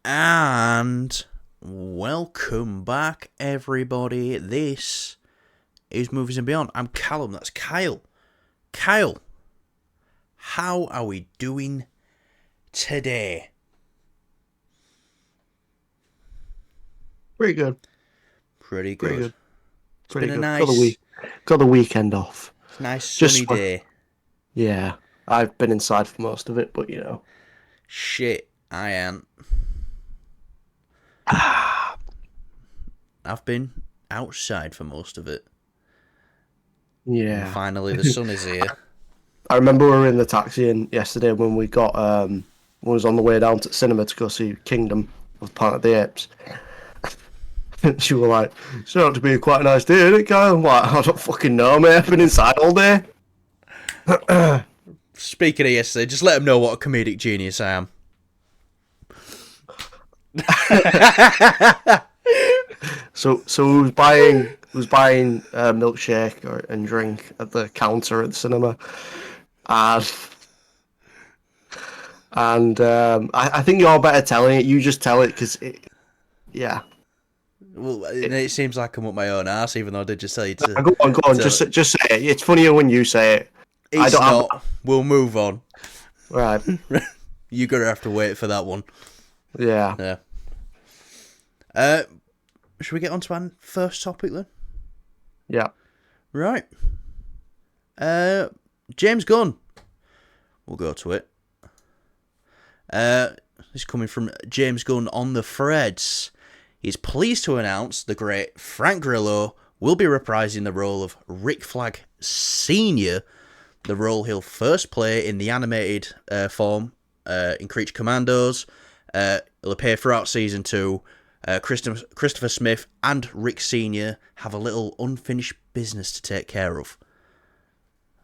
And welcome back, everybody. This is Movies and Beyond. I'm Callum, that's Kyle. Kyle, how are we doing today? Pretty good. Pretty Pretty good. good. It's Pretty been a good. nice, Got the weekend off. nice sunny Just day. yeah. I've been inside for most of it, but Shit, I ain't. I've been outside for most of it. And yeah. finally the sun is here. I remember we were in the taxi yesterday when we got was on the way down to the cinema to go see Kingdom of Planet of the Apes. She was like, "It's not to be quite a nice day, isn't it, Kyle?" I'm like, "I don't fucking know, mate. I've been inside all day." Speaking of yesterday, just let them know what a comedic genius I am. So we was buying a milkshake and drink at the counter at the cinema, and I think you're better telling it. You just tell it because yeah. Well, it seems like I'm up my own ass, even though I did just tell you to. Go on, go on. to Just say it. It's funnier when you say it. I it's don't have not. We'll move on. right. You're gonna have to wait for that one. Yeah. Yeah. Should we get on to our first topic then? Yeah. Right. James Gunn. We'll go to it. This is coming from James Gunn on the threads. He's pleased to announce the great Frank Grillo will be reprising the role of Rick Flag Sr., the role he'll first play in the animated form in Creature Commandos. He'll appear throughout Season 2. Christopher Smith and Rick Sr. have a little unfinished business to take care of.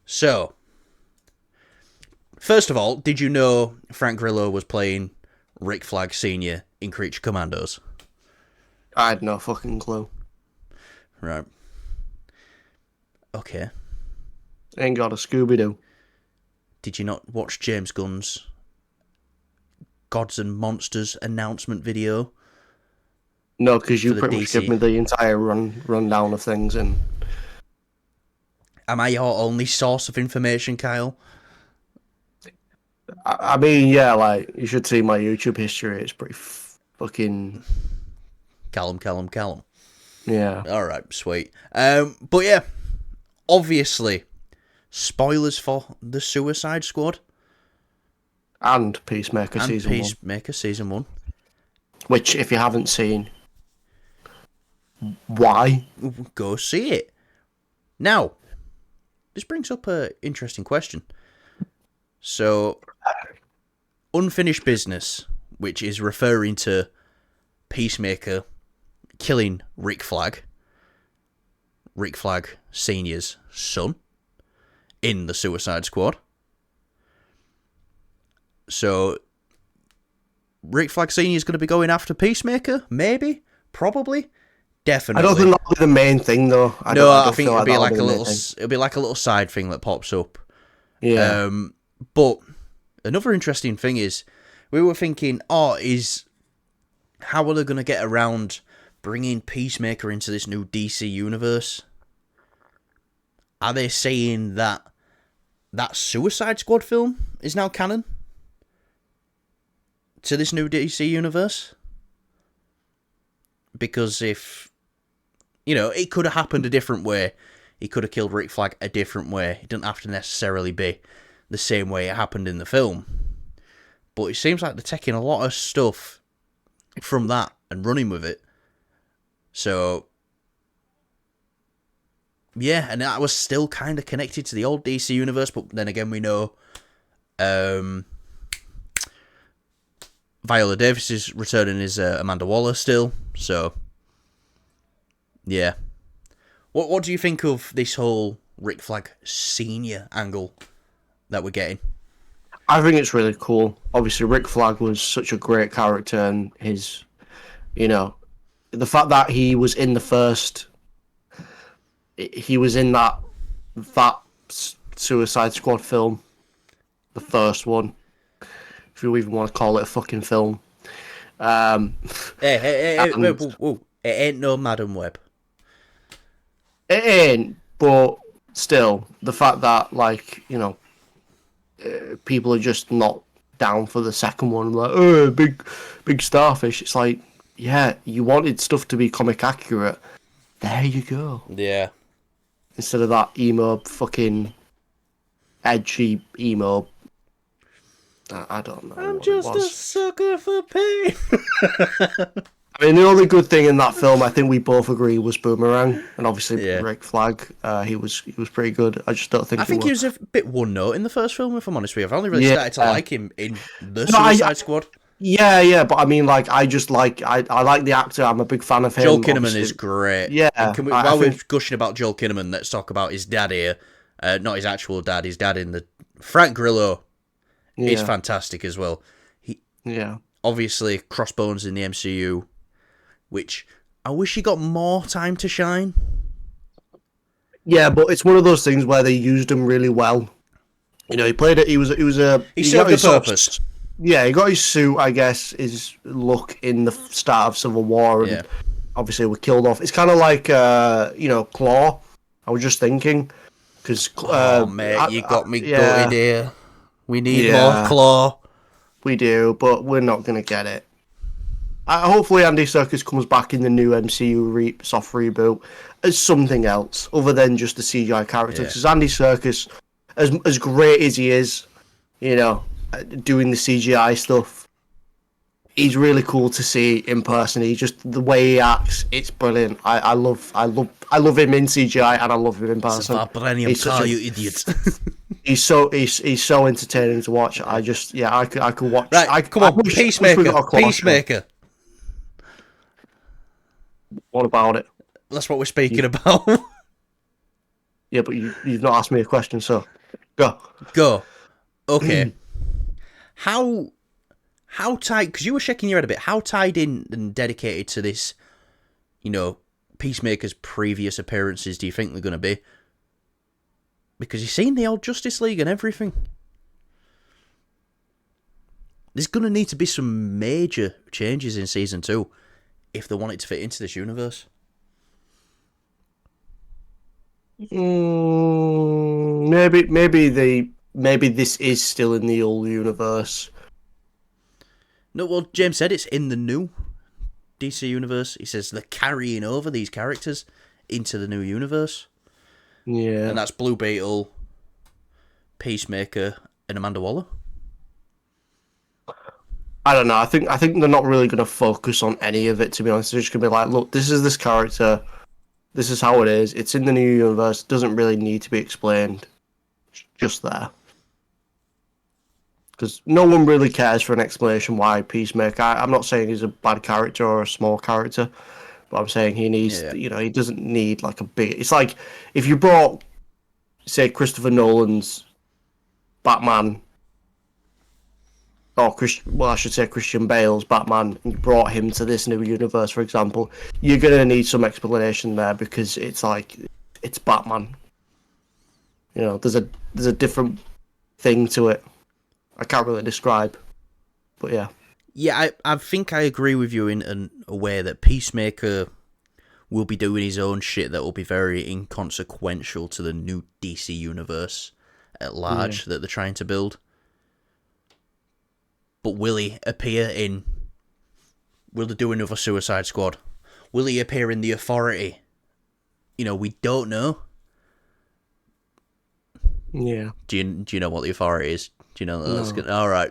So, first of all, did you know Frank Grillo was playing Rick Flag Sr. in Creature Commandos? I had no fucking clue. Right. Okay. Ain't got a Scooby Doo. Did you not watch James Gunn's Gods and Monsters announcement video? No, because you For the pretty much DC. give me the entire rundown of things, and Am I your only source of information, Kyle? I mean, yeah, like you should see my YouTube history. It's pretty fucking Callum. yeah. Alright, sweet. But yeah, obviously, spoilers for The Suicide Squad And Peacemaker and season Peacemaker Season 1. 1, which if you haven't seen, why? Go see it. Now, this brings up an interesting question. So, unfinished business, which is referring to Peacemaker killing Rick Flag Sr.'s son, in the Suicide Squad. So, Rick Flag Sr. is going to be going after Peacemaker? Maybe? Probably? Definitely. I don't think that'll be the main thing, though. I don't think feel it'll be that'll like a the main little. thing. It'll be like a little side thing that pops up. Yeah. But another interesting thing is, we were thinking, how are they going to get around bringing Peacemaker into this new DC universe? Are they saying that Suicide Squad film is now canon to this new DC universe? Because if, it could have happened a different way. He could have killed Rick Flag a different way. It doesn't have to necessarily be the same way it happened in the film. But it seems like they're taking a lot of stuff from that and running with it. So, yeah, and that was still kind of connected to the old DC universe, but then again, we know Viola Davis is returning as Amanda Waller still, so yeah. What do you think of this whole Rick Flag Senior angle that we're getting? I think it's really cool. Obviously, Rick Flag was such a great character, and the fact that he was in that Suicide Squad film, the first one, if you even want to call it a fucking film. Hey, And whoa, whoa. It ain't no Madam Web. it ain't, but still, the fact that, like, people are just not down for the second one, like, oh, big starfish. It's like, yeah, you wanted stuff to be comic accurate. There you go. Yeah. Instead of that emo fucking edgy emo. I don't know I'm what it just a was. sucker for pain. I mean, the only good thing in that film, I think we both agree, was Boomerang, and obviously Yeah. Rick Flag. He was pretty good. I just don't think I think he was a bit one note in the first film, if I'm honest with you. I've only really started to like him in The Suicide Squad. Yeah, but I mean, like, I like the actor. I'm a big fan of him. Joel Kinnaman obviously. is great. Yeah, And can we, I while we're think gushing about Joel Kinnaman, let's talk about his dad here. Not his actual dad, his dad in the... Frank Grillo is yeah, fantastic as well. He yeah, obviously Crossbones in the MCU, which I wish he got more time to shine. yeah. But it's one of those things where they used him really well. He played it. He served a purpose. Yeah, he got his suit, I guess, his look in the start of Civil War, and Yeah. obviously we're killed off. It's kind of like, Claw. I was just thinking, because Mate, you got me yeah, gutted here. We need more yeah, Claw. we do, but we're not gonna get it. Hopefully, Andy Serkis comes back in the new MCU soft reboot as something else other than just a CGI character. Yeah. Because Andy Serkis, as great as he is, doing the CGI stuff, he's really cool to see in person. He just the way he acts, it's brilliant. I love him in CGI and I love him in person. Vibranium car, you idiot. He's so entertaining to watch. I could watch. Right, come on, Peacemaker. Peacemaker. What about it? That's what we're speaking about. Yeah, but you've not asked me a question, so go. Go. Okay. How tied? Because you were shaking your head a bit. How tied in and dedicated to this, Peacemaker's previous appearances do you think they're going to be? Because you've seen the old Justice League and everything. There's going to need to be some major changes in Season 2 if they want it to fit into this universe. Maybe this is still in the old universe. No, well, James said it's in the new DC universe. He says they're carrying over these characters into the new universe. Yeah. And that's Blue Beetle, Peacemaker, and Amanda Waller. I don't know. I think they're not really going to focus on any of it, to be honest. They're just going to be like, look, this is this character. This is how it is. It's in the new universe. It doesn't really need to be explained. It's just there. Because no one really cares for an explanation why Peacemaker. I'm not saying he's a bad character or a small character, but I'm saying he needs, he doesn't need like a big... It's like if you brought, say, Christopher Nolan's Batman, or I should say Christian Bale's Batman, and you brought him to this new universe, for example, you're going to need some explanation there because it's like, it's Batman. There's a different thing to it. I can't really describe, but yeah. Yeah, I think I agree with you in a way that Peacemaker will be doing his own shit that will be very inconsequential to the new DC universe at large that they're trying to build. But will he appear in... Will they do another Suicide Squad? Will he appear in The Authority? We don't know. Yeah. Do you know what The Authority is? Do you know that that's good? All right.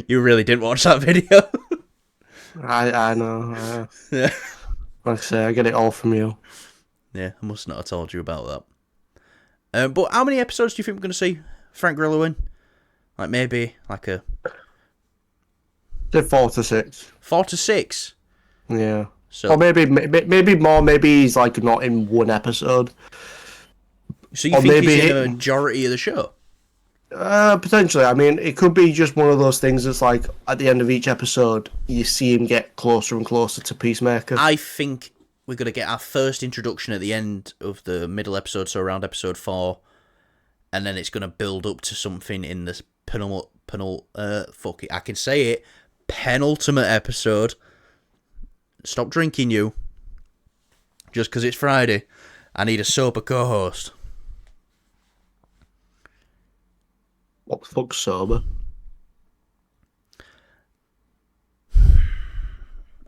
You really didn't watch that video. I know. Yeah. Like I say, I get it all from you. Yeah, I must not have told you about that. But how many episodes do you think we're going to see Frank Grillo in? Like maybe like a... Say 4 to 6. 4 to 6? Yeah. So, or maybe more. Maybe he's like not in one episode. So you think he's in a majority of the show? Potentially. I mean, it could be just one of those things that's like, at the end of each episode, you see him get closer and closer to Peacemaker. I think we're going to get our first introduction at the end of the middle episode, so around episode 4, and then it's going to build up to something in this penultimate episode. Stop drinking, you. Just because it's Friday. I need a sober co-host. What the fuck's sober?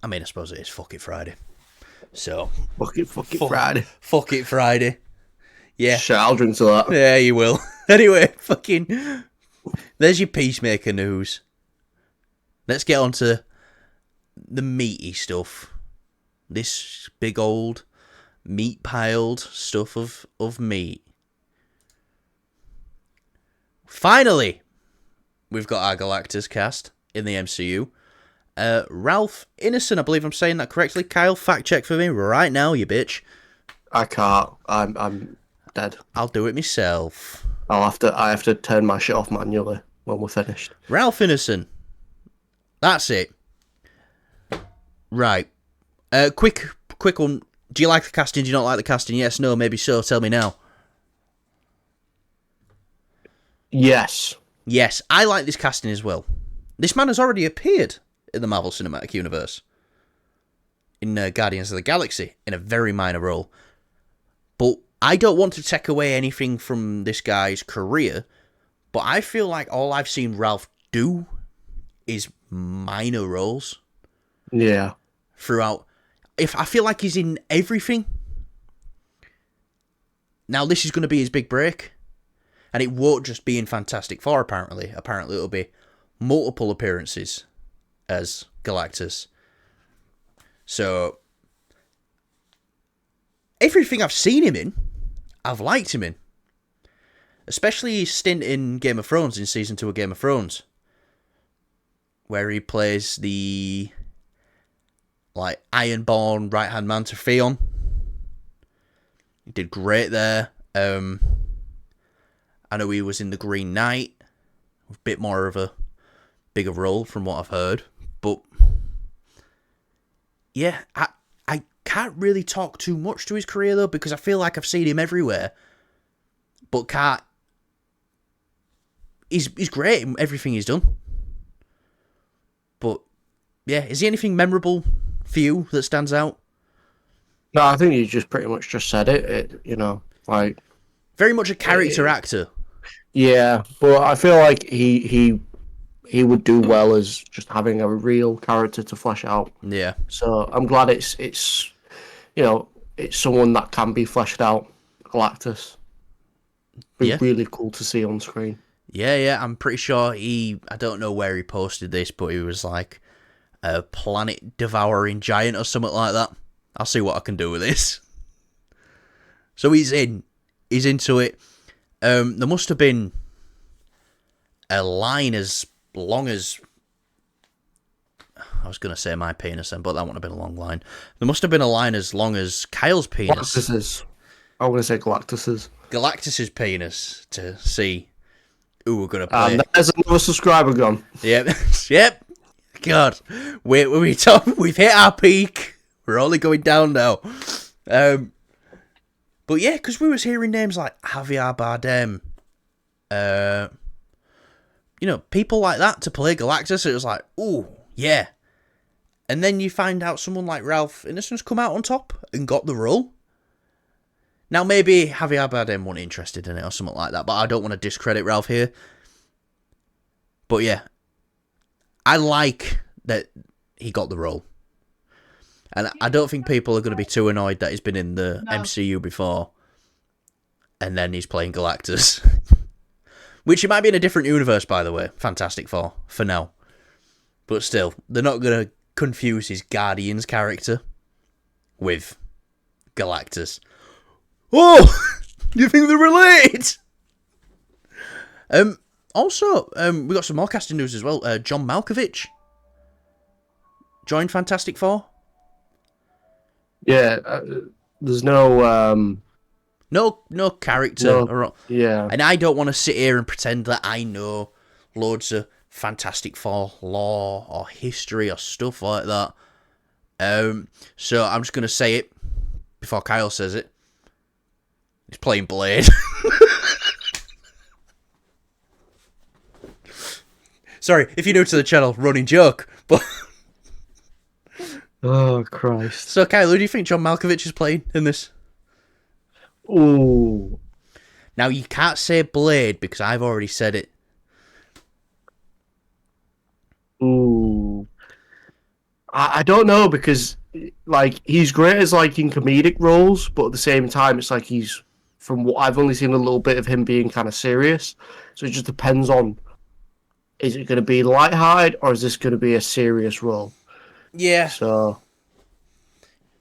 I mean, I suppose it is Fuck It Friday. So. Fuck it Friday. Fuck It Friday. Yeah. Shit, I'll drink to that. Yeah, you will. Anyway, fucking... There's your Peacemaker news. Let's get on to the meaty stuff. This big old meat-piled stuff of meat. Finally, we've got our Galactus cast in the MCU. Ralph Ineson, I believe I'm saying that correctly. Kyle, fact check for me right now, you bitch. I can't. I'm dead. I'll do it myself. I have to turn my shit off manually when we're finished. Ralph Ineson. That's it. Right. Quick one. Do you like the casting? Do you not like the casting? Yes, no, maybe so. Tell me now. Yes. Yes, I like this casting as well. This man has already appeared in the Marvel Cinematic Universe. In Guardians of the Galaxy, in a very minor role. But I don't want to take away anything from this guy's career, but I feel like all I've seen Ralph do is minor roles. Yeah. Throughout. If I feel like he's in everything. Now this is going to be his big break. And it won't just be in Fantastic Four, apparently. Apparently it'll be multiple appearances as Galactus. So, everything I've seen him in, I've liked him in. Especially his stint in Game of Thrones, in Season 2 of Game of Thrones. Where he plays the Ironborn right-hand man to Theon. He did great there. I know he was in The Green Knight. A bit more of a bigger role from what I've heard. But, yeah, I can't really talk too much to his career, though, because I feel like I've seen him everywhere. But can't... He's great in everything he's done. But, yeah, is he anything memorable for you that stands out? No, I think you just pretty much just said it. Very much a character actor. Yeah, but I feel like he would do well as just having a real character to flesh out. Yeah. So I'm glad it's it's someone that can be fleshed out. Galactus. Be really cool to see on screen. Yeah, I'm pretty sure I don't know where he posted this, but he was like a planet-devouring giant or something like that. I'll see what I can do with this. So he's into it. There must have been a line as long as... I was going to say my penis then, but that wouldn't have been a long line. There must have been a line as long as Kyle's penis. Galactus's. I want to say Galactus's. Galactus's penis to see who we're going to play. And there's another subscriber gone. Yep. Yep. God. We've hit our peak. We're only going down now. But yeah, because we was hearing names like Javier Bardem. People like that to play Galactus. It was like, ooh, yeah. And then you find out someone like Ralph Ineson's come out on top and got the role. Now, maybe Javier Bardem wasn't interested in it or something like that, but I don't want to discredit Ralph here. But yeah, I like that he got the role. And I don't think people are going to be too annoyed that he's been in the MCU before. And then he's playing Galactus. Which he might be in a different universe, by the way. Fantastic Four, for now. But still, they're not going to confuse his Guardians character with Galactus. Oh! You think they're related? Also, we got some more casting news as well. John Malkovich joined Fantastic Four. Yeah, there's no no character. Yeah, and I don't want to sit here and pretend that I know loads of Fantastic Four lore or history or stuff like that. So I'm just gonna say it before Kyle says it. He's playing Blade. Sorry, if you're new to the channel, running joke. But Oh Christ. so, Kyle, who do you think John Malkovich is playing in this? Ooh. Now, you can't say Blade because I've already said it. Ooh. I don't know because like he's great as like in comedic roles, but at the same time it's like he's from what I've only seen a little bit of him being kind of serious. So it just depends on is it going to be lighthearted or is this going to be a serious role? Yeah. So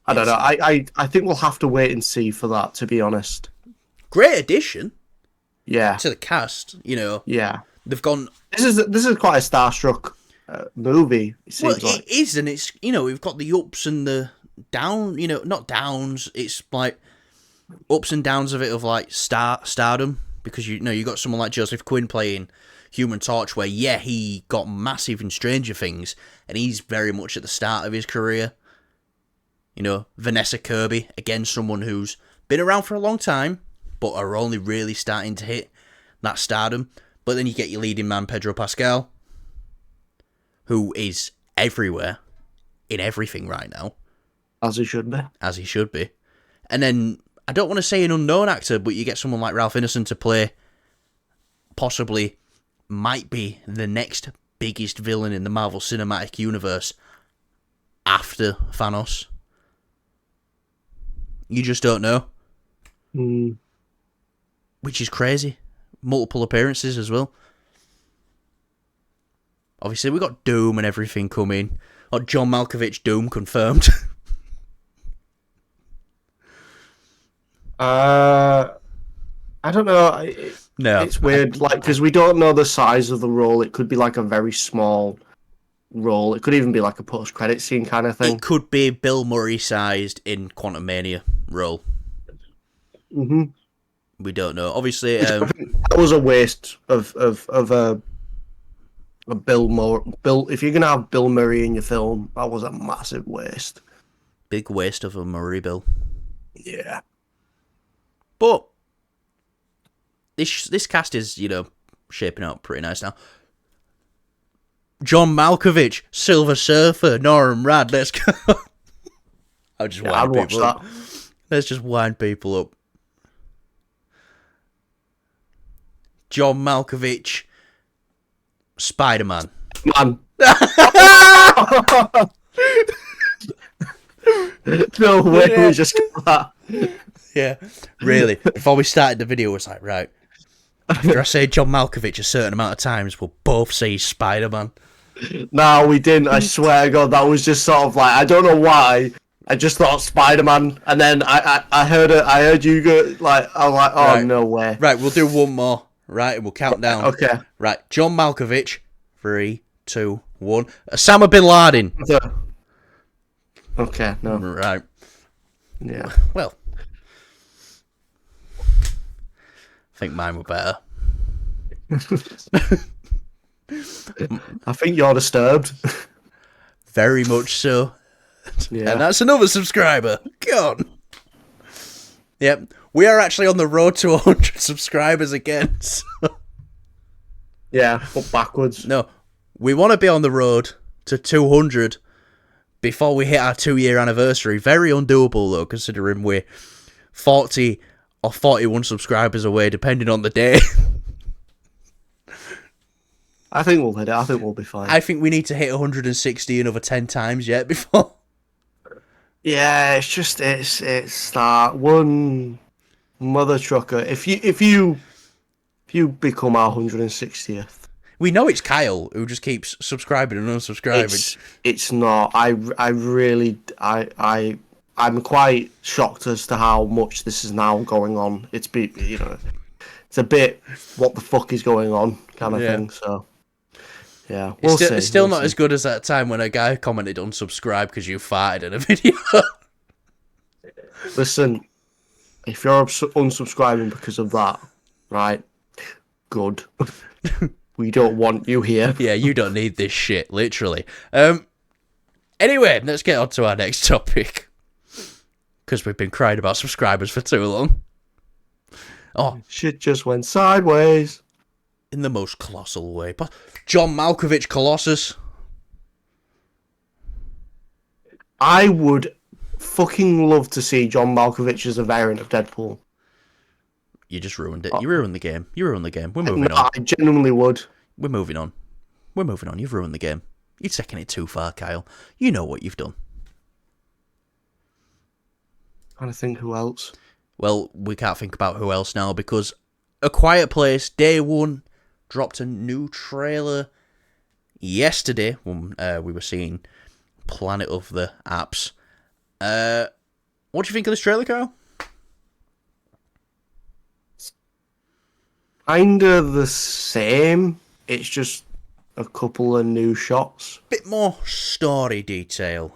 I don't know. I think we'll have to wait and see for that, to be honest. Great addition Yeah. to the cast. You know, Yeah. they've gone. This is quite a starstruck movie. It seems Well, like it is, and it's, you know, we've got the ups and the down. You know, not downs. It's like ups and downs of it, of like stardom, because you know you got someone like Joseph Quinn playing Human Torch, where yeah, he got massive in Stranger Things, and he's very much at the start of his career. You know, Vanessa Kirby, again, someone who's been around for a long time, but are only really starting to hit that stardom. But then you get your leading man, Pedro Pascal, who is everywhere, in everything right now. as it should be. As he should be. And then, I don't want to say an unknown actor, but you get someone like Ralph Ineson to play, possibly, might be the next biggest villain in the Marvel Cinematic Universe after Thanos. You just don't know. Which is crazy. Multiple appearances as well. Obviously, we got Doom and everything coming. Or John Malkovich Doom confirmed. I don't know. No. It's weird, like, because we don't know the size of the role. It could be like a very small role. It could even be like a post-credit scene kind of thing. It could be Bill Murray sized in Quantum Mania role. Mm-hmm. We don't know. Obviously, I think that was a waste of a Bill Murray. If you're gonna have Bill Murray in your film, that was a massive waste. big waste of a Murray bill. Yeah. But this cast is, you know, shaping up pretty nice now. John Malkovich, Silver Surfer, Norman Rad, let's go. I'll just wind people up. Let's just wind people up. John Malkovich, Spider-Man. Man. No way we just got that. Yeah, really. Before we started the video, it was like, right, after I say John Malkovich a certain amount of times, we'll both say Spider-Man. No, we didn't. I swear to God, that was just sort of like, I don't know why. I just thought Spider-Man, and then I heard you go, like, I'm like, oh, right. No way. Right, we'll do one more, right, and we'll count down. Okay. Right, John Malkovich, 3, 2, 1. Osama Bin Laden. Okay, no. Right. Yeah. Well, I think mine were better. I think you're disturbed. Very much so. Yeah. And that's another subscriber. God. Yep. We are actually on the road to 100 subscribers again. So. Yeah, but backwards. No, we want to be on the road to 200 before we hit our 2-year anniversary. Very undoable, though, considering we're 40 or 41 subscribers away, depending on the day. I think we'll hit it. I think we'll be fine. I think we need to hit 160 another 10 times yet before. Yeah, it's just it's that one mother trucker. If you become our 160th, we know it's Kyle who just keeps subscribing and unsubscribing. It's not. I'm quite shocked as to how much this is now going on. It's a bit what the fuck is going on kind of thing. So. Yeah, it's still not as good as that time when a guy commented unsubscribe because you farted in a video. Listen, if you're unsubscribing because of that, right? Good. We don't want you here. Yeah, you don't need this shit, literally. Anyway, let's get on to our next topic. Because we've been crying about subscribers for too long. Oh, shit just went sideways. In the most colossal way. But John Malkovich Colossus. I would fucking love to see John Malkovich as a variant of Deadpool. You just ruined it. You ruined the game. You ruined the game. We're moving No, on. I genuinely would. We're moving on. We're moving on. You've ruined the game. You're taking it too far, Kyle. You know what you've done. Trying to think who else. Well, we can't think about who else now because A Quiet Place Day 1 dropped a new trailer yesterday when we were seeing Planet of the Apes. What do you think of this trailer, Kyle? Kinda the same. It's just a couple of new shots. Bit more story details.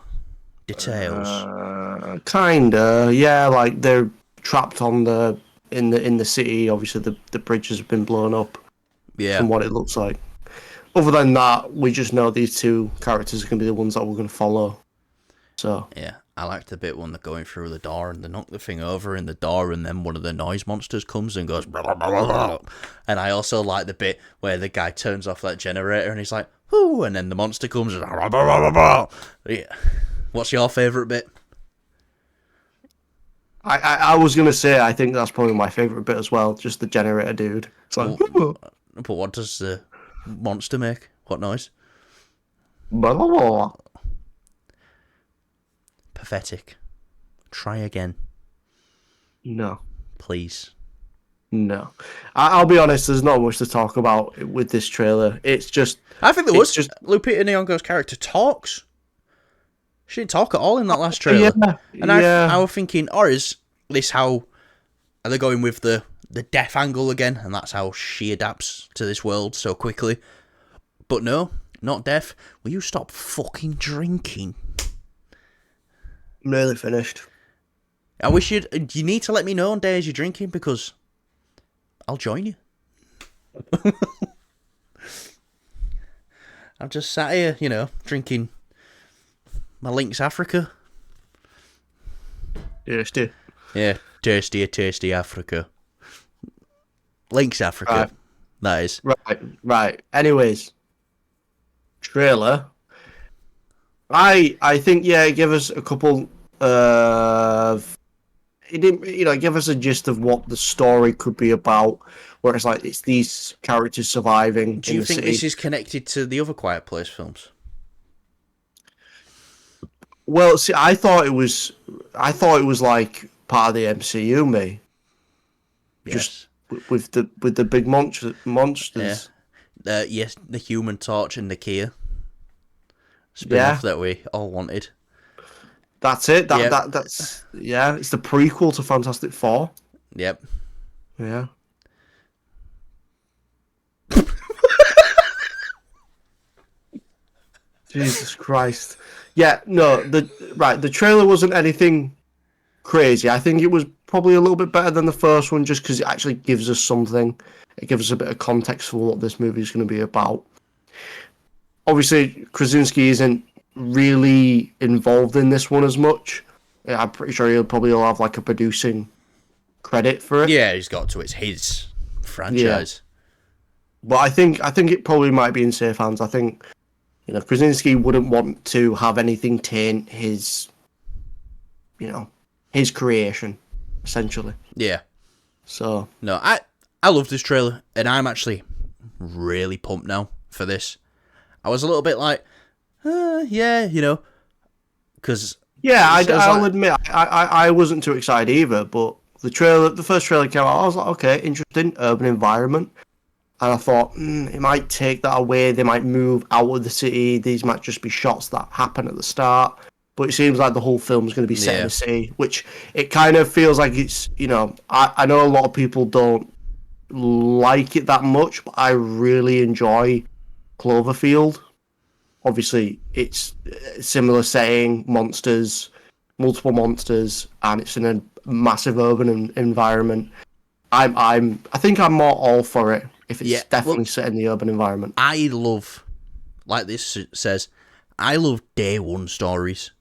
Kinda, yeah. Like they're trapped on in the city. Obviously, the bridges have been blown up. Yeah. From what it looks like. Other than that, we just know these two characters are going to be the ones that we're going to follow. So yeah, I liked the bit when they're going through the door and they knock the thing over in the door, and then one of the noise monsters comes and goes. Blah, blah, blah, blah. And I also like the bit where the guy turns off that generator and he's like, "Whoo!" and then the monster comes. And blah, blah, blah, blah. Yeah. What's your favourite bit? I was going to say I think that's probably my favourite bit as well. Just the generator dude. It's like, but what does the monster make? What noise? blah, blah, blah. Pathetic. Try again, No. please. No. I'll be honest, there's not much to talk about with this trailer. It's just... I think there was. just Lupita Nyong'o's character talks. She didn't talk at all in that last trailer. Yeah, And I was thinking, or is this how... Are they going with the death angle again? And that's how she adapts to this world so quickly. But no, not death. Will you stop fucking drinking? I'm nearly finished. I wish you need to let me know on days you're drinking because I'll join you. I'm just sat here, drinking my Lynx Africa. Tasty. Yeah, tasty Africa. Lynx Africa. Right. That is. Right. Anyways, trailer. I think it gave us a couple of... It didn't, give us a gist of what the story could be about, where it's these characters surviving. Do you think this is connected to the other Quiet Place films? Well, see, I thought it was like part of the MCU, me. Yes. Just with the big monsters. Yeah. Yes, the Human Torch and the Kia spin-off that we all wanted. That's it. That's it's the prequel to Fantastic Four. Yep. Yeah. Jesus Christ. Yeah, no, the trailer wasn't anything crazy. I think it was probably a little bit better than the first one just because it actually gives us something. It gives us a bit of context for what this movie is going to be about. Obviously, Krasinski isn't really involved in this one as much. I'm pretty sure he'll probably have like a producing credit for it. Yeah, he's got to. It's his franchise. Yeah. But I think it probably might be in safe hands. I think Krasinski wouldn't want to have anything taint his creation, essentially. Yeah. So no, I love this trailer, and I'm actually really pumped now for this. I was a little bit like, because I'll admit I wasn't too excited either. But the first trailer came out, I was like, okay, interesting, urban environment. And I thought, it might take that away. They might move out of the city. These might just be shots that happen at the start. But it seems like the whole film is going to be set in the city, which it kind of feels like it's, I know a lot of people don't like it that much, but I really enjoy Cloverfield. Obviously, it's a similar setting, multiple monsters, and it's in a massive urban environment. I think I'm more all for it if it's definitely set in the urban environment. I love, like this says, I love day one stories.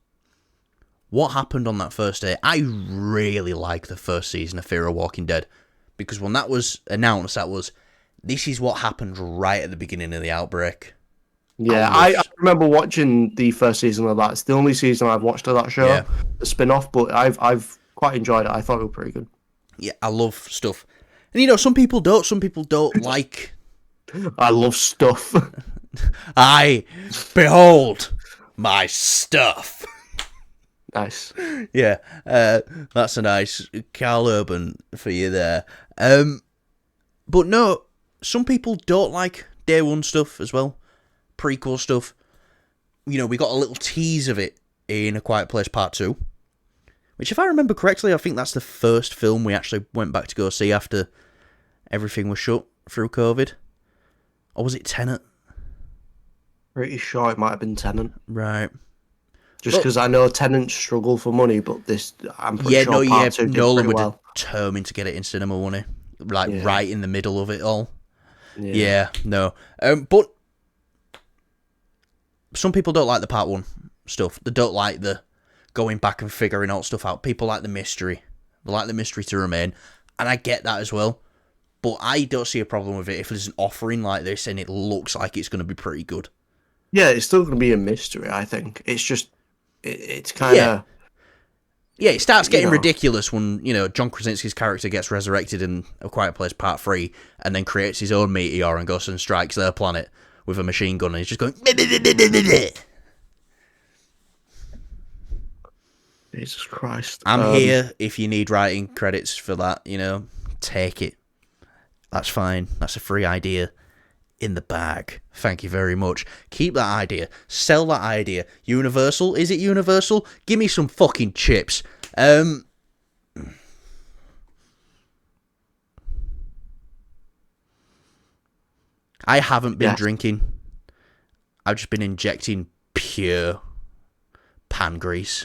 What happened on that first day? I really like the first season of Fear of Walking Dead, because when that was announced, this is what happened right at the beginning of the outbreak. Yeah, I remember watching the first season of that. It's the only season I've watched of that show, Yeah. the spin-off, but I've quite enjoyed it. I thought it was pretty good. Yeah, I love stuff. And some people don't. Some people don't like. I love stuff. I behold my stuff. Nice. Yeah, that's a nice Carl Urban for you there. But no, some people don't like Day One stuff as well, prequel stuff. We got a little tease of it in A Quiet Place Part 2, which, if I remember correctly, I think that's the first film we actually went back to go see after everything was shut through COVID. Or was it Tenet? Pretty sure it might have been Tenet. Right. Just because I know Tenants struggle for money, but I'm pretty sure Part 2 did Nolan pretty were well. determined to get it in cinema, wasn't he? Like, Yeah. right in the middle of it all. Yeah. No. But some people don't like the Part 1 stuff. They don't like the going back and figuring out stuff out. People like the mystery. They like the mystery to remain. And I get that as well. But I don't see a problem with it if there's an offering like this and it looks like it's going to be pretty good. Yeah, it's still going to be a mystery, I think. It's just... It's kind of... Yeah, it starts getting ridiculous when, John Krasinski's character gets resurrected in A Quiet Place Part 3 and then creates his own meteor and goes and strikes their planet with a machine gun and he's just going... Jesus Christ. I'm here if you need writing credits for that, take it. That's fine. That's a free idea. In the bag. Thank you very much. Keep that idea. Sell that idea. Universal? Is it Universal? Give me some fucking chips. I haven't been drinking. I've just been injecting pure pan grease.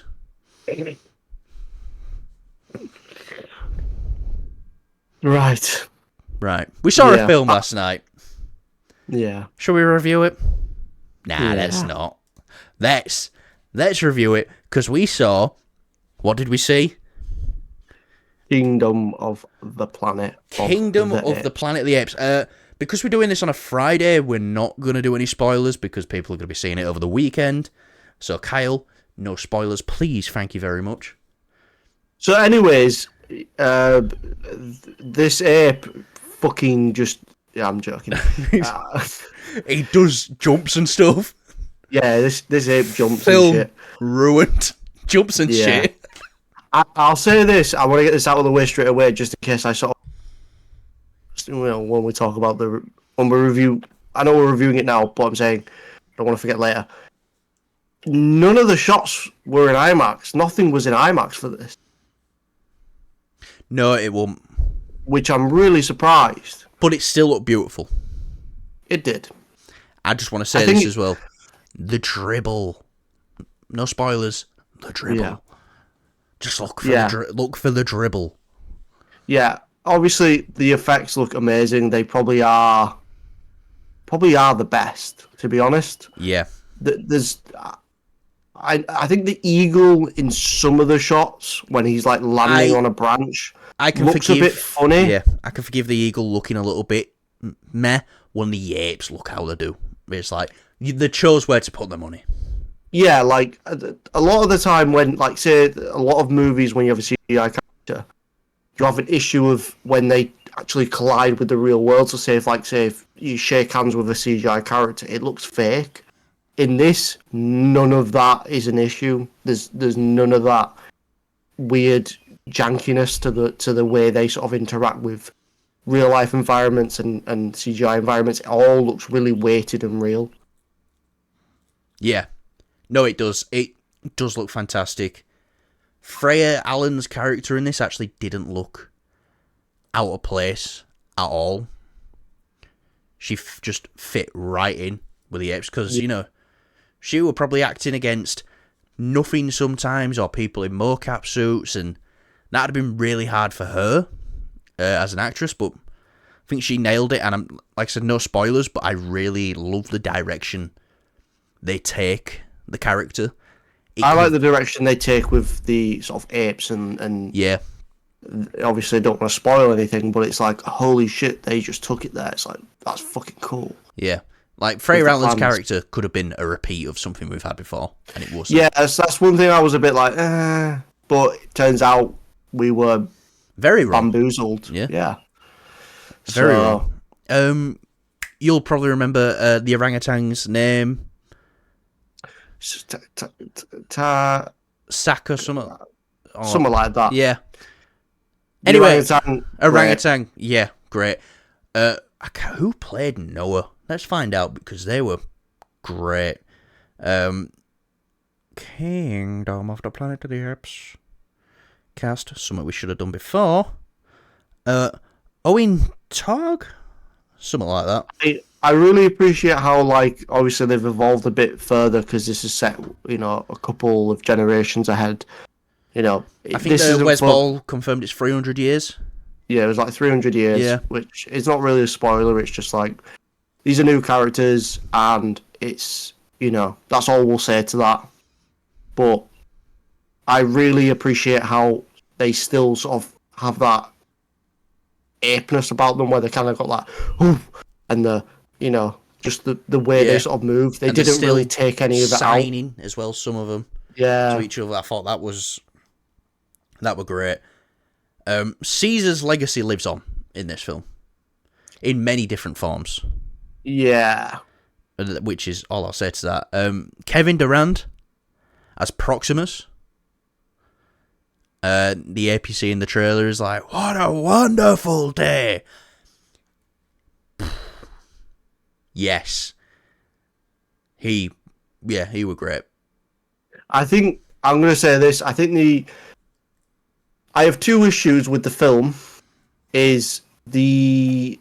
Right. We saw a film last night. Yeah. Shall we review it? Nah, let's not. Let's review it, because we saw... What did we see? Kingdom of the Planet of the Planet of the Apes. Because we're doing this on a Friday, we're not going to do any spoilers, because people are going to be seeing it over the weekend. So, Kyle, no spoilers, please. Thank you very much. So, anyways, this ape fucking just... Yeah, I'm joking. He does jumps and stuff. Yeah, this ape jumps Film and shit. Ruined. Jumps and shit. I'll say this. I want to get this out of the way straight away, just in case I sort of... when we talk about when we review... I know we're reviewing it now, but I'm saying I don't want to forget later. None of the shots were in IMAX. Nothing was in IMAX for this. No, it won't. Which I'm really surprised. But it still looked beautiful. It did. I just want to say this as well. The dribble. No spoilers. The dribble. Yeah. Just look for the dribble. Yeah. Obviously, the effects look amazing. They probably are the best, to be honest. Yeah. There's... I think the eagle in some of the shots when he's like landing on a branch looks a bit funny. Yeah, I can forgive the eagle looking a little bit meh when the apes look how they do. It's like they chose where to put their money. Yeah, like a lot of the time when, like, say, a lot of movies when you have a CGI character, you have an issue of when they actually collide with the real world. So say if you shake hands with a CGI character, it looks fake. In this, none of that is an issue. There's none of that weird jankiness to the way they sort of interact with real life environments and CGI environments. It all looks really weighted and real. Yeah. No, it does. It does look fantastic. Freya Allen's character in this actually didn't look out of place at all. She just fit right in with the apes because, she were probably acting against nothing sometimes or people in mocap suits, and that'd have been really hard for her as an actress, but I think she nailed it. And like I said, no spoilers, but I really love the direction they take the character. I like the direction they take with the sort of apes and yeah. Obviously, don't want to spoil anything, but it's like, holy shit, they just took it there. It's like, that's fucking cool. Yeah. Like, Freya with the Outland's plans. character could have been a repeat of something we've had before, and it wasn't. Yeah, that's one thing I was a bit like, but it turns out we were Very wrong. bamboozled. Yeah. Yeah. Very So, wrong. You'll probably remember the orangutan's name. Saka, something. Something like that. Yeah. The Anyway, orangutan. orangutan. Yeah, great. Who played Noah? Let's find out, because they were great. Kingdom of the Planet of the Apes. Cast, something we should have done before. Owen Tog? Something like that. I really appreciate how, like, obviously they've evolved a bit further because this is set, a couple of generations ahead. I think this the isn't Wes for- Ball confirmed it's 300 years. Yeah, it was like 300 years, Yeah. which is not really a spoiler. It's just like, these are new characters, and it's, that's all we'll say to that. But I really appreciate how they still sort of have that apeness about them, where they kind of got that, ooh, and just the way they sort of move. They And they're didn't still really take any of it out. signing as well, some of them. Yeah. To each other. I thought that were great. Caesar's legacy lives on in this film, in many different forms. Yeah. Which is all I'll say to that. Kevin Durand as Proximus. The APC in the trailer is like, what a wonderful day. Yes. He were great. I think I'm going to say this. I think I have two issues with the film. Is the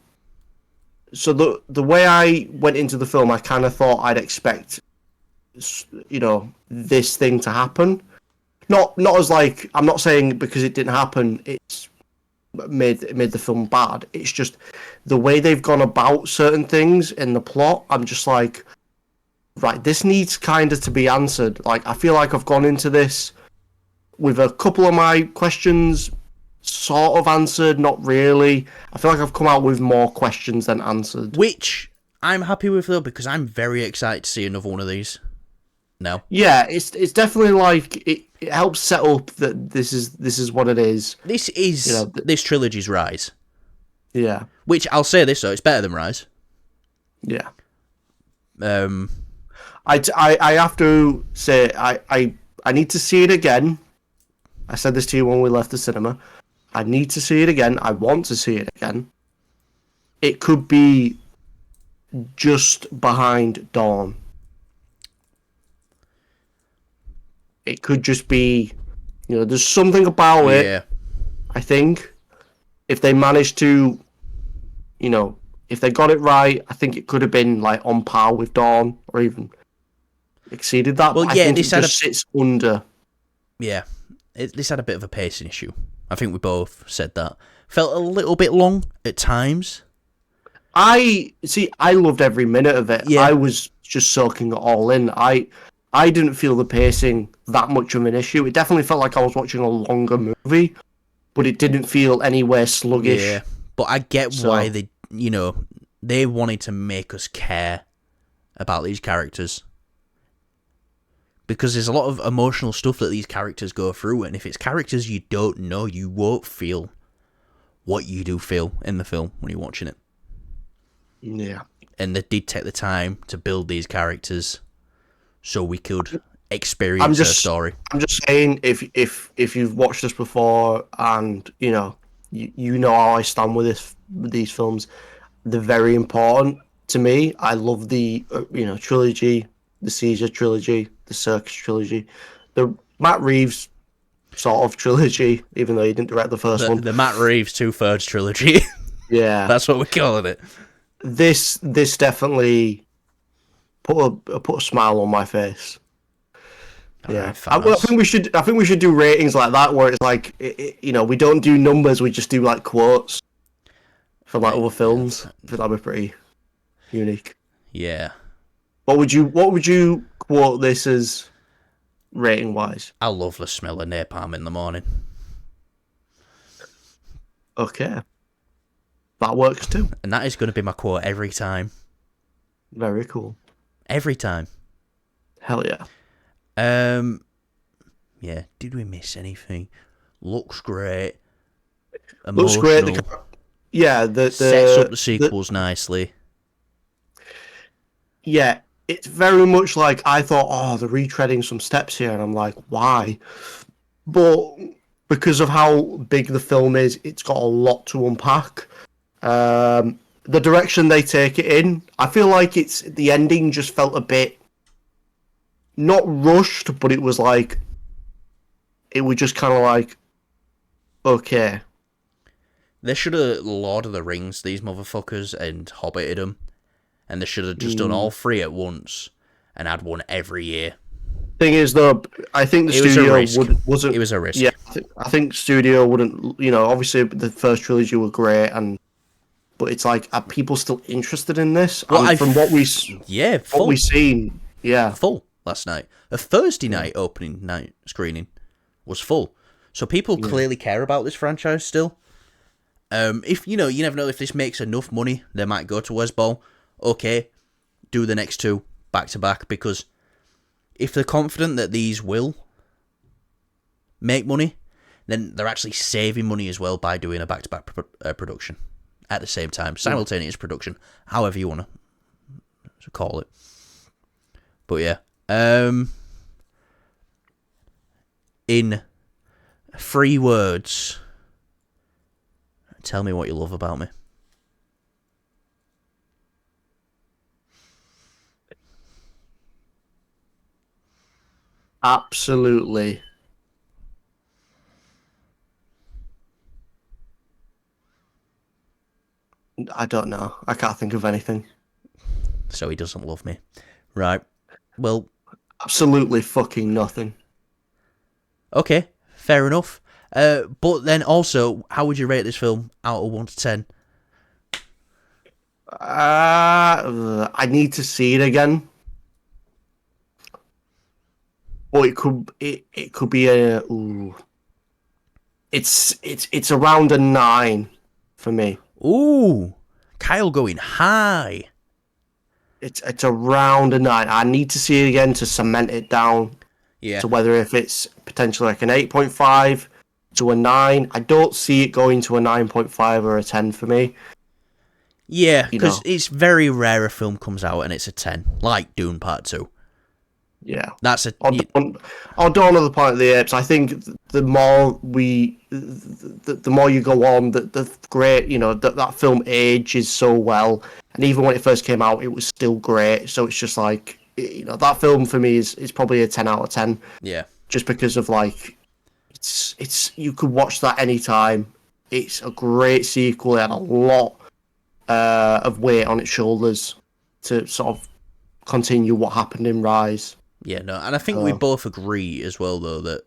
way I went into the film, I kind of thought I'd expect, this thing to happen. Not as like, I'm not saying because it didn't happen, it's made the film bad. It's just the way they've gone about certain things in the plot. I'm just like, right, this needs kind of to be answered. Like, I feel like I've gone into this with a couple of my questions sort of answered, not really. I feel like I've come out with more questions than answered. Which I'm happy with, though, because I'm very excited to see another one of these. No. Yeah, it's definitely like it helps set up that this is what it is. This is this trilogy's Rise. Yeah. Which I'll say this though, it's better than Rise. Yeah. I have to say I need to see it again. I said this to you when we left the cinema. I need to see it again. I want to see it again. It could be just behind Dawn. It could just be, there's something about it. I think if they managed to, if they got it right, I think it could have been like on par with Dawn or even exceeded that. Well, but yeah, I think this it just sits under. Yeah, this had a bit of a pacing issue. I think we both said that. Felt a little bit long at times. I loved every minute of it. Yeah. I was just soaking it all in. I didn't feel the pacing that much of an issue. It definitely felt like I was watching a longer movie, but it didn't feel anywhere sluggish. Yeah, but I get why they wanted to make us care about these characters. Because there's a lot of emotional stuff that these characters go through, and if it's characters you don't know, you won't feel what you do feel in the film when you're watching it. Yeah. And they did take the time to build these characters so we could experience their story. I'm just saying, if you've watched this before and you know how I stand with these films, they're very important to me. I love the trilogy, the Caesar trilogy, the Circus trilogy, the Matt Reeves sort of trilogy, even though he didn't direct the first one. The Matt Reeves 2/3 trilogy. Yeah, that's what we're calling it. This definitely put a smile on my face. Yeah, right, I think we should do ratings like that, where it's like we don't do numbers, we just do like quotes from like other films. I think that'd be pretty unique. Yeah. What would you quote this as rating wise? I love the smell of napalm in the morning. Okay, that works too. And that is going to be my quote every time. Very cool. Every time. Hell yeah. Yeah. Did we miss anything? Looks great. Looks great. Emotional. Yeah, Sets up the the sequels nicely. yeah, it's very much like I thought. Oh, they're retreading some steps here, and I'm like, why? But because of how big the film is, it's got a lot to unpack. The direction they take it in, I feel like it's the ending just felt a bit not rushed, but it was like it was just kind of like okay, They should have Lord of the Rings these motherfuckers and Hobbited them. And they should have just done all three at once and had one every year. Thing is, though, I think the It was a studio risk. wasn't. It was a risk. Yeah, I think studio wouldn't. You know, obviously the first trilogy were great, but it's like, are people still interested in this? Well, And from what we full. we've seen, yeah, Full last night. A Thursday night opening night screening was full. So people clearly care about this franchise still. If you never know if this makes enough money, they might go to Westball. Okay, do the next two back to back, because if they're confident that these will make money, then they're actually saving money as well by doing a back to back production at the same time, simultaneous production, however you want to call it. But yeah, in 3 words, tell me what you love about me. absolutely. I don't know. I can't think of anything. So he doesn't love me. Right. Well, Absolutely fucking nothing. okay, fair enough. But then also, how would you rate this film out of 1 to 10? I need to see it again. Or it could be a. Ooh. It's around a 9 for me. Ooh, Kyle going high. It's around a 9. I need to see it again to cement it down Yeah. to whether if it's potentially like an 8.5 to a 9. I don't see it going to a 9.5 or a 10 for me. Yeah, because it's very rare a film comes out and it's a 10, like Dune Part 2. Yeah. That's a... Or Dawn of the Planet of the Apes. I think the more the more you go on, the great, that film ages so well. And even when it first came out, it was still great. So it's just like, that film for me is probably a 10 out of 10. Yeah. Just because of like, it's you could watch that anytime. It's a great sequel. It had a lot of weight on its shoulders to sort of continue what happened in Rise. Yeah, no, and I think we both agree as well, though, that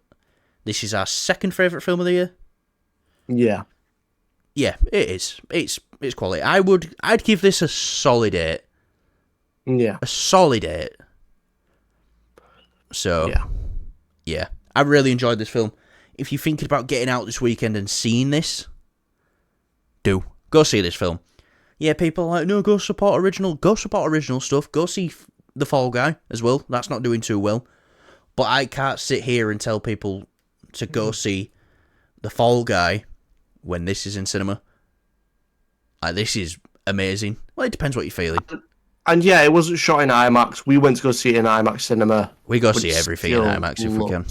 this is our second favourite film of the year. Yeah. Yeah, it is. It's quality. I'd give this a solid 8. Yeah. A solid 8. So, yeah. I really enjoyed this film. If you're thinking about getting out this weekend and seeing this, go see this film. Yeah, people are like, no, go support original stuff. Go see The Fall Guy as well. That's not doing too well. But I can't sit here and tell people to go see The Fall Guy when this is in cinema. This is amazing. Well, it depends what you're feeling. And yeah, it wasn't shot in IMAX. We went to go see it in IMAX cinema. We go see everything in IMAX if we can.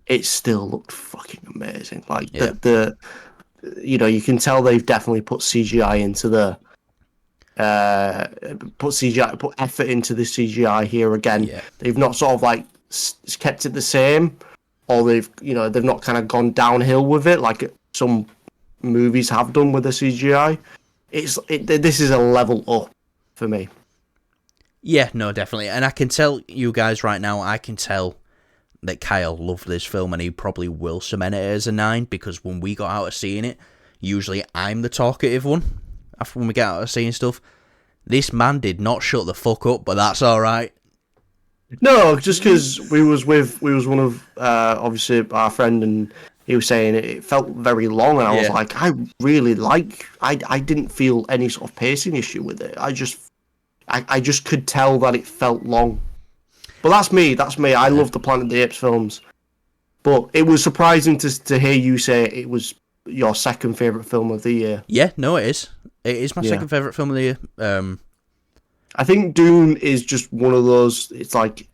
It still looked fucking amazing. Like you can tell they've definitely put CGI into put effort into the CGI here again. Yeah. They've not sort of like kept it the same, or they've not kind of gone downhill with it like some movies have done with the CGI. This is a level up for me. Yeah, no, definitely. And I can tell you guys right now, I can tell that Kyle loved this film and he probably will cement it as a 9, because when we got out of seeing it, usually I'm the talkative one after when we get out of seeing stuff. This man did not shut the fuck up, but that's alright. No, just because we was one of obviously our friend, and he was saying it felt very long, and I was like, I didn't feel any sort of pacing issue with it. I just could tell that it felt long. But that's me. I love the Planet of the Apes films. But it was surprising to hear you say it was your second favourite film of the year. Yeah, no, it is. It is my second favourite film of the year. I think Dune is just one of those. It's like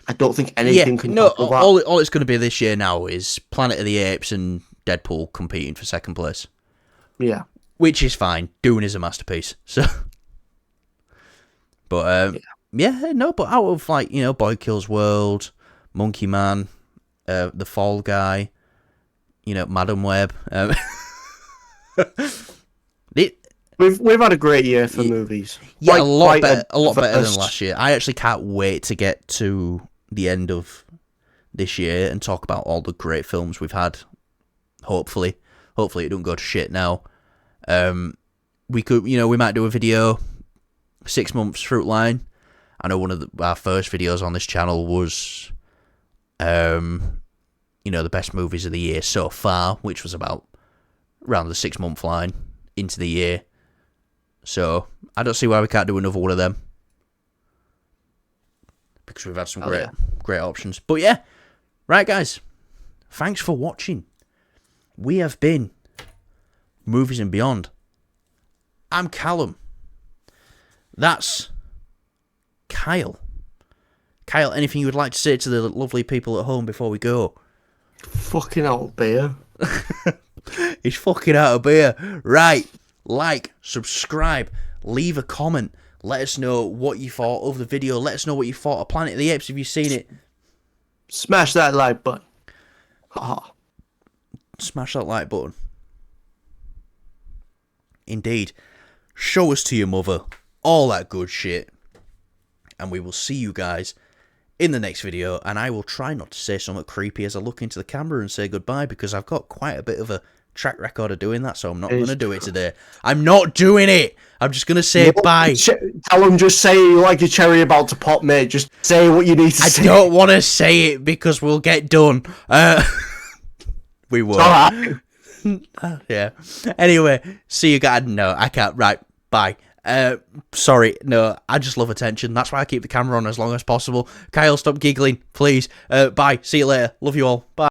I don't think anything can tackle that. All it's going to be this year now is Planet of the Apes and Deadpool competing for second place. Yeah, which is fine. Dune is a masterpiece. So, but but out of Boy Kills World, Monkey Man, The Fall Guy, Madam Web. We've had a great year for movies. Yeah, a lot better than last year. I actually can't wait to get to the end of this year and talk about all the great films we've had. Hopefully it don't go to shit now. We might do a video 6 months fruit line. I know one of our first videos on this channel was, the best movies of the year so far, which was about around the 6 month line into the year. So I don't see why we can't do another one of them, because we've had some great options. But yeah, right, guys, thanks for watching. We have been Movies and Beyond. I'm Callum. That's Kyle. Kyle, anything you would like to say to the lovely people at home before we go? Fucking out of beer. He's fucking out of beer. Right. Like, subscribe, leave a comment. Let us know what you thought of the video. Let us know what you thought of Planet of the Apes if you've seen it. Smash that like button. Ha. Smash that like button. Indeed. Show us to your mother. All that good shit. And we will see you guys in the next video. And I will try not to say something creepy as I look into the camera and say goodbye, because I've got quite a bit of a track record of doing that, so I'm not going to do it today. I'm not doing it. I'm just going to say bye. Tell him, just say like a cherry about to pop, mate. Just say what you need to say. I don't want to say it because we'll get done. We will. Right. Yeah. Anyway, see you guys. No, I can't. Right. Bye. Sorry. No, I just love attention. That's why I keep the camera on as long as possible. Kyle, stop giggling, please. Bye. See you later. Love you all. Bye.